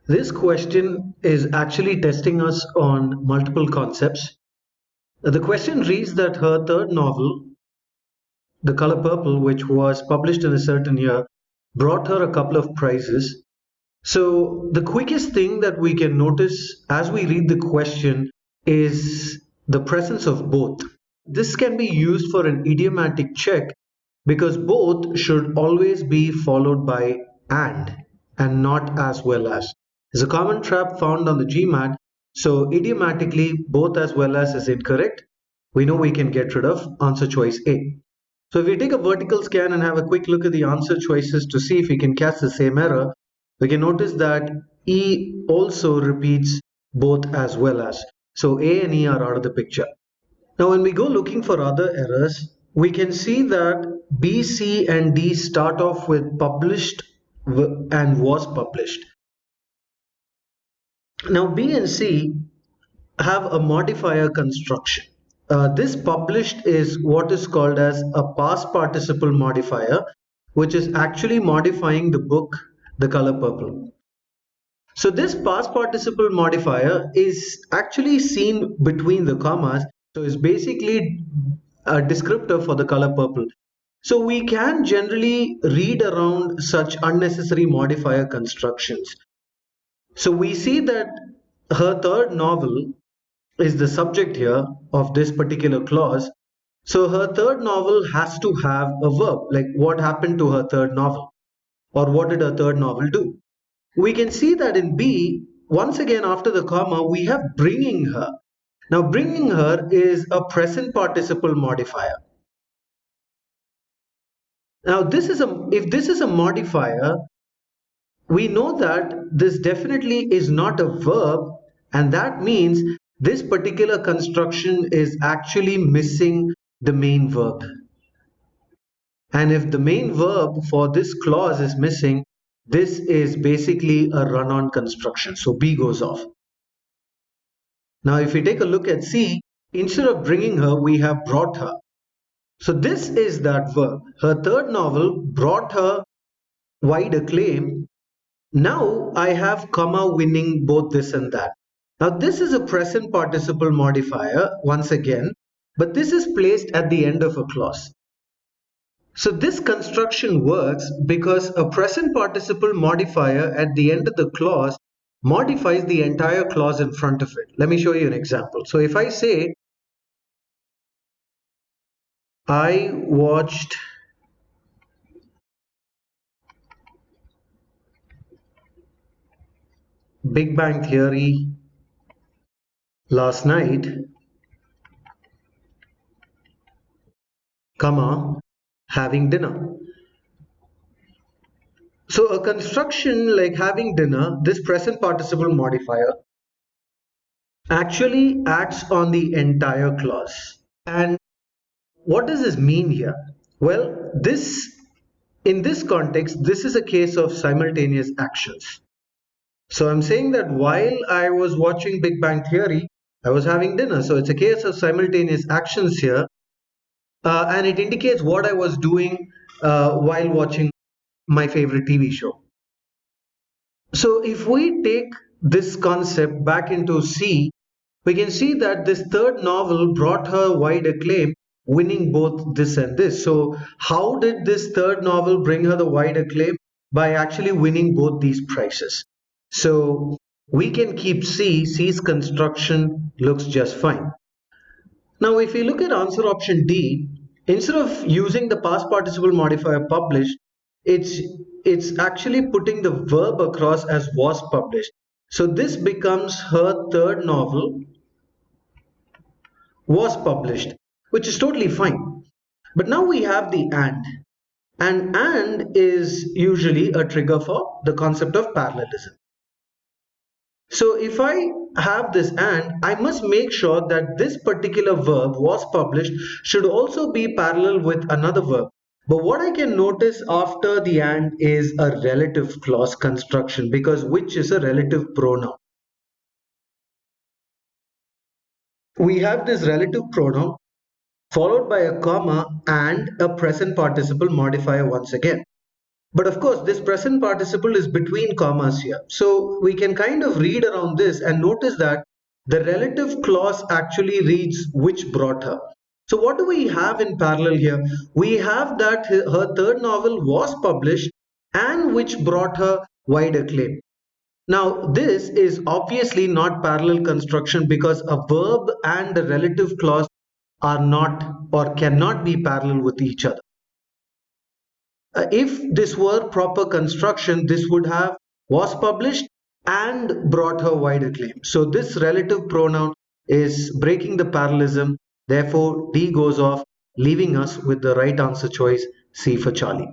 This question is actually testing us on multiple concepts. The question reads that her third novel, The Color Purple, which was published in a certain year, brought her a couple of prizes. So, the quickest thing that we can notice as we read the question is the presence of both. This can be used for an idiomatic check because both should always be followed by and not as well as. It's a common trap found on the GMAT, so idiomatically both as well as is incorrect. We know we can get rid of answer choice A. So if we take a vertical scan and have a quick look at the answer choices to see if we can catch the same error, we can notice that E also repeats both as well as. So A and E are out of the picture. Now when we go looking for other errors, we can see that B, C and D start off with published and was published. Now B and C have a modifier construction. This published is what is called as a past participle modifier, which is actually modifying the book The Color Purple. So this past participle modifier is actually seen between the commas, so it's basically a descriptor for the color purple. So we can generally read around such unnecessary modifier constructions. So we see that her third novel is the subject here of this particular clause. So her third novel has to have a verb, like what happened to her third novel, or what did her third novel do. We can see that in B, once again after the comma, we have bringing her. Now bringing her is a present participle modifier. Now if this is a modifier, we know that this definitely is not a verb, and that means this particular construction is actually missing the main verb. And if the main verb for this clause is missing, this is basically a run-on construction. So B goes off. Now if we take a look at C, instead of bringing her, we have brought her. So this is that verb. Her third novel brought her wide acclaim. Now I have comma winning both this and that. Now this is a present participle modifier once again, but this is placed at the end of a clause. So this construction works because a present participle modifier at the end of the clause modifies the entire clause in front of it. Let me show you an example. So if I say, I watched Big Bang Theory last night, comma, having dinner. So a construction like having dinner, this present participle modifier actually acts on the entire clause. And what does this mean here? Well, in this context, this is a case of simultaneous actions. So I'm saying that while I was watching Big Bang Theory, I was having dinner. So it's a case of simultaneous actions here. And it indicates what I was doing while watching my favorite TV show. So if we take this concept back into C, we can see that this third novel brought her wide acclaim, winning both this and this. So how did this third novel bring her the wide acclaim? By actually winning both these prizes. So we can keep C's construction looks just fine. Now if we look at answer option D, instead of using the past participle modifier published, it's actually putting the verb across as was published. So this becomes her third novel was published, which is totally fine. But now we have the and is usually a trigger for the concept of parallelism. So if I have this and, I must make sure that this particular verb was published should also be parallel with another verb. But what I can notice after the and is a relative clause construction, because which is a relative pronoun. We have this relative pronoun followed by a comma and a present participle modifier once again. But of course, this present participle is between commas here. So we can kind of read around this and notice that the relative clause actually reads which brought her. So what do we have in parallel here? We have that her third novel was published and which brought her wide acclaim. Now, this is obviously not parallel construction because a verb and a relative clause are not or cannot be parallel with each other. If this were proper construction, this would have was published and brought her wide acclaim. So this relative pronoun is breaking the parallelism. Therefore, D goes off, leaving us with the right answer choice, C for Charlie.